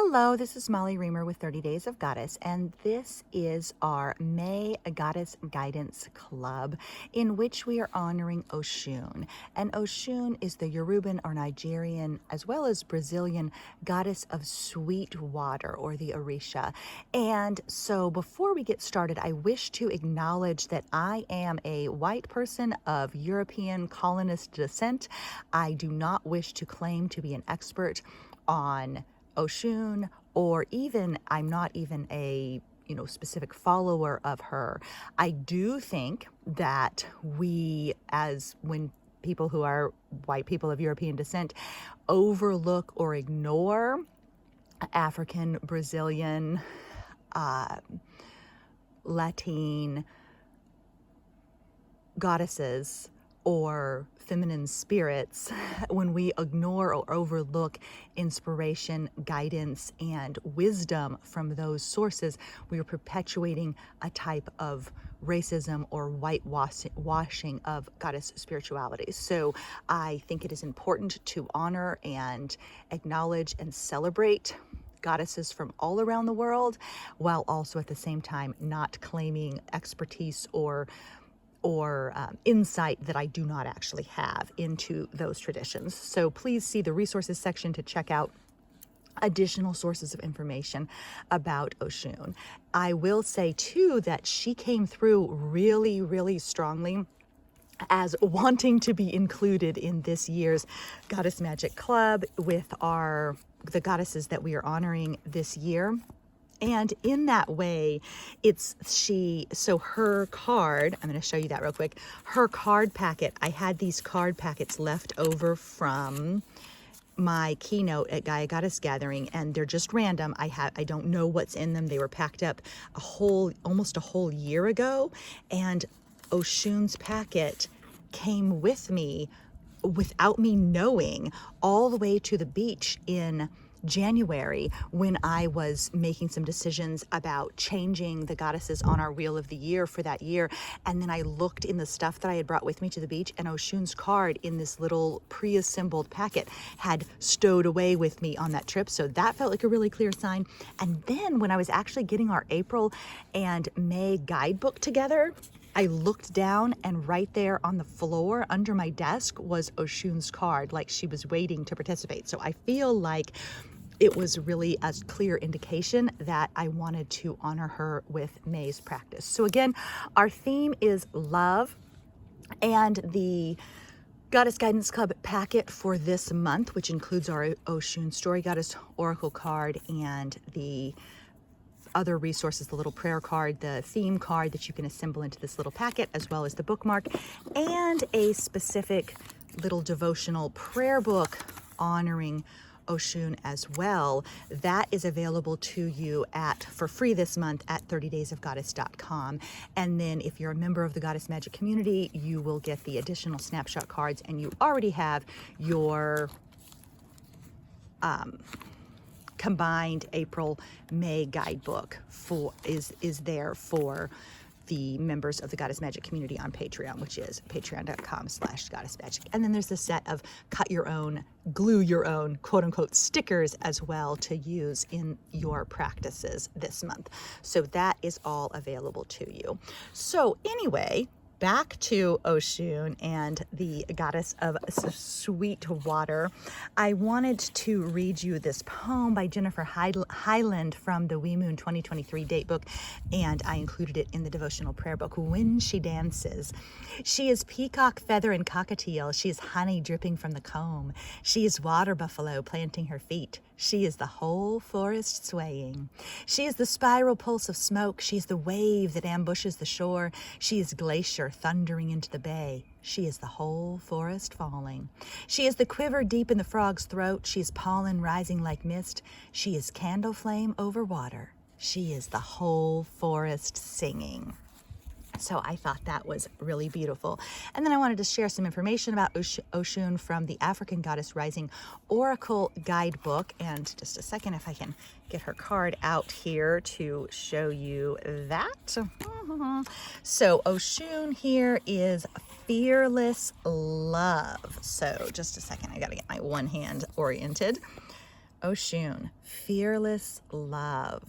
Hello, this is Molly Reamer with 30 Days of Goddess, and this is our May Goddess Guidance Club, in which we are honoring Oshun. And Oshun is the Yoruban or Nigerian, as well as Brazilian, goddess of sweet water, or the Orisha. And so before we get started, I wish to acknowledge that I am a white person of European colonist descent. I do not wish to claim to be an expert on Oshun, or even I'm not even a specific follower of her. I do think that we, as when people who are white people of European descent, overlook or ignore African, Brazilian, Latin goddesses or feminine spirits, when we ignore or overlook inspiration, guidance, and wisdom from those sources, we are perpetuating a type of racism or whitewashing of goddess spirituality. So I think it is important to honor and acknowledge and celebrate goddesses from all around the world, while also at the same time not claiming expertise or insight that I do not actually have into those traditions. So please see the resources section to check out additional sources of information about Oshun. I will say too that she came through really, really strongly as wanting to be included in this year's Goddess Magic Club with the goddesses that we are honoring this year. And in that way, so her card, I'm going to show you that real quick. Her card packet, I had these card packets left over from my keynote at Gaia Goddess Gathering, and they're just random. I don't know what's in them. They were packed up almost a whole year ago, and Oshun's packet came with me without me knowing all the way to the beach in January, when I was making some decisions about changing the goddesses on our Wheel of the Year for that year. And then I looked in the stuff that I had brought with me to the beach, and Oshun's card in this little pre-assembled packet had stowed away with me on that trip. So that felt like a really clear sign. And then when I was actually getting our April and May guidebook together, I looked down, and right there on the floor under my desk was Oshun's card, like she was waiting to participate. So I feel like it was really a clear indication that I wanted to honor her with May's practice. So again, our theme is love, and the Goddess Guidance Club packet for this month, which includes our Oshun Story Goddess Oracle card and the other resources, the little prayer card, the theme card that you can assemble into this little packet, as well as the bookmark, and a specific little devotional prayer book honoring Oshun as well. That is available to you for free this month at 30daysofgoddess.com. And then if you're a member of the Goddess Magic community, you will get the additional snapshot cards, and you already have your combined April-May guidebook is there for the members of the Goddess Magic community on Patreon, which is patreon.com/goddessmagic. And then there's a set of cut your own, glue your own, quote unquote, stickers as well to use in your practices this month. So that is all available to you. So anyway, back to Oshun and the goddess of sweet water. I wanted to read you this poem by Jennifer Highland from the We Moon 2023 date book, and I included it in the devotional prayer book. When she dances, she is peacock, feather, and cockatiel. She is honey dripping from the comb. She is water buffalo planting her feet. She is the whole forest swaying. She is the spiral pulse of smoke. She is the wave that ambushes the shore. She is glacier thundering into the bay. She is the whole forest falling. She is the quiver deep in the frog's throat. She is pollen rising like mist. She is candle flame over water. She is the whole forest singing. So I thought that was really beautiful. And then I wanted to share some information about Oshun from the African Goddess Rising Oracle Guidebook. And just a second, if I can get her card out here to show you that. So Oshun here is fearless love. So just a second, I gotta get my one hand oriented. Oshun, fearless love.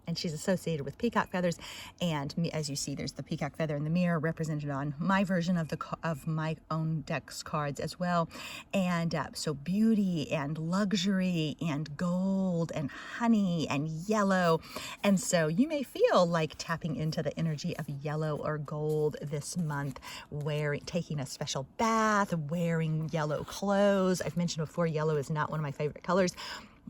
And she's associated with peacock feathers. And as you see, there's the peacock feather in the mirror represented on my version of my own deck's cards as well. And so beauty and luxury and gold and honey and yellow. And so you may feel like tapping into the energy of yellow or gold this month, taking a special bath, wearing yellow clothes. I've mentioned before, yellow is not one of my favorite colors.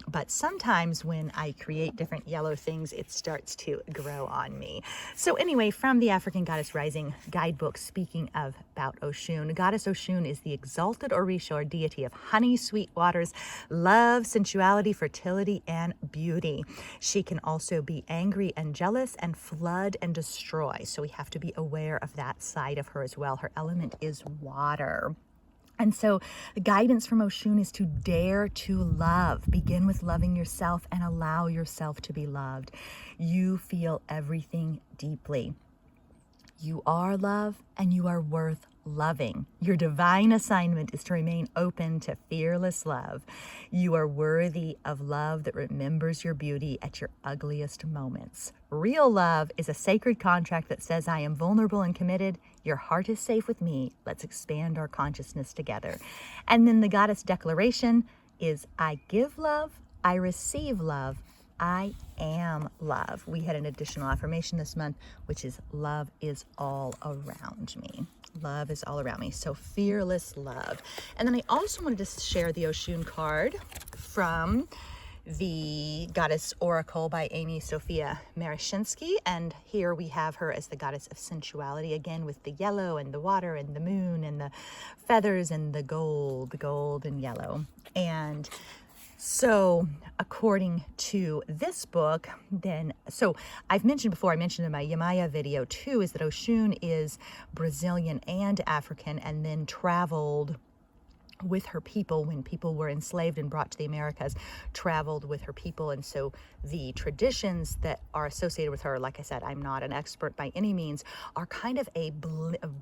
But sometimes when I create different yellow things, it starts to grow on me. So anyway, from the African Goddess Rising guidebook, speaking about Oshun, Goddess Oshun is the exalted Orisha, or deity of honey, sweet waters, love, sensuality, fertility, and beauty. She can also be angry and jealous and flood and destroy. So we have to be aware of that side of her as well. Her element is water. And so the guidance from Oshun is to dare to love. Begin with loving yourself and allow yourself to be loved. You feel everything deeply. You are love and you are worth loving. Your divine assignment is to remain open to fearless love. You are worthy of love that remembers your beauty at your ugliest moments. Real love is a sacred contract that says, I am vulnerable and committed. Your heart is safe with me. Let's expand our consciousness together. And then the goddess declaration is, I give love, I receive love, I am love. We had an additional affirmation this month, which is love is all around me. Love is all around me. So fearless love. And then I also wanted to share the Oshun card from the Goddess Oracle by Amy Sophia Marashinsky. And here we have her as the goddess of sensuality, again with the yellow and the water and the moon and the feathers and the gold and yellow. And so according to this book, so I mentioned in my Yamaya video too, is that Oshun is Brazilian and African, and then traveled with her people when people were enslaved and brought to the Americas, traveled with her people. And so the traditions that are associated with her, like I said, I'm not an expert by any means, are kind of a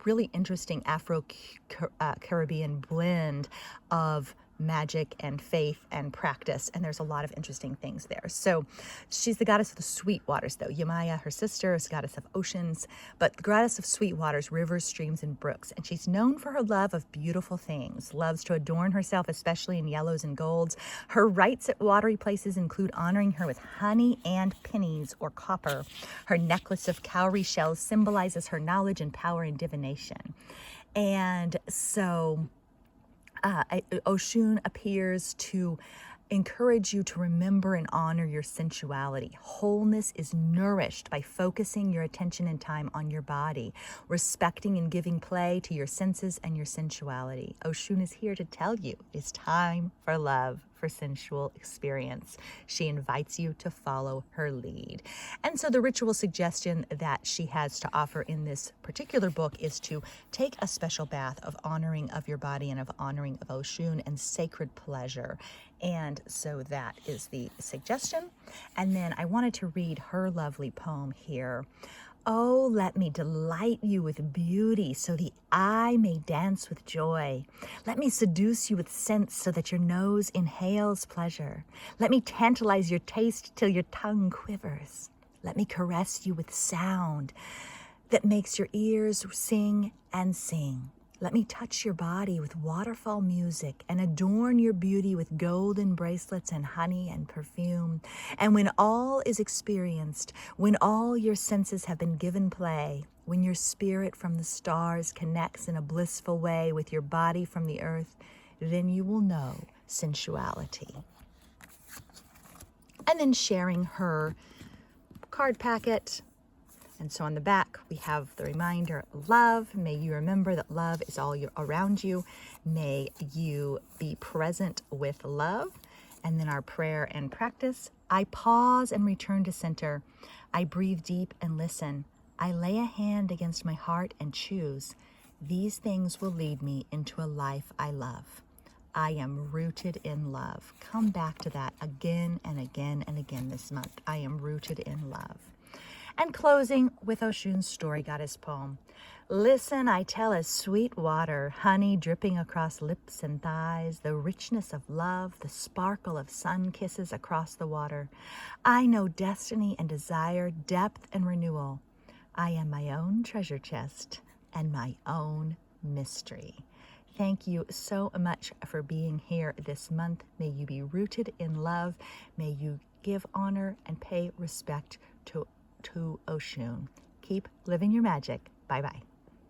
really interesting Afro-Caribbean blend of magic and faith and practice, and there's a lot of interesting things there. So she's the goddess of the sweet waters, though. Yamaya, her sister, is the goddess of oceans, but the goddess of sweet waters, rivers, streams, and brooks. And she's known for her love of beautiful things, loves to adorn herself, especially in yellows and golds. Her rites at watery places include honoring her with honey and pennies or copper. Her necklace of cowrie shells symbolizes her knowledge and power in divination. And so Oshun appears to encourage you to remember and honor your sensuality. Wholeness is nourished by focusing your attention and time on your body, respecting and giving play to your senses and your sensuality. Oshun is here to tell you it's time for love, for sensual experience. She invites you to follow her lead. And so the ritual suggestion that she has to offer in this particular book is to take a special bath of honoring of your body and of honoring of Oshun and sacred pleasure. And so that is the suggestion. And then I wanted to read her lovely poem here. Oh, let me delight you with beauty so the eye may dance with joy. Let me seduce you with scents so that your nose inhales pleasure. Let me tantalize your taste till your tongue quivers. Let me caress you with sound that makes your ears sing and sing. Let me touch your body with waterfall music and adorn your beauty with golden bracelets and honey and perfume. And when all is experienced, when all your senses have been given play, when your spirit from the stars connects in a blissful way with your body from the earth, then you will know sensuality. And then sharing her card packet. And so on the back, we have the reminder, love. May you remember that love is all around you. May you be present with love. And then our prayer and practice. I pause and return to center. I breathe deep and listen. I lay a hand against my heart and choose. These things will lead me into a life I love. I am rooted in love. Come back to that again and again and again this month. I am rooted in love. And closing with Oshun's story goddess poem. Listen, I tell as sweet water, honey dripping across lips and thighs, the richness of love, the sparkle of sun kisses across the water. I know destiny and desire, depth and renewal. I am my own treasure chest and my own mystery. Thank you so much for being here this month. May you be rooted in love. May you give honor and pay respect to Oshun. Keep living your magic. Bye-bye.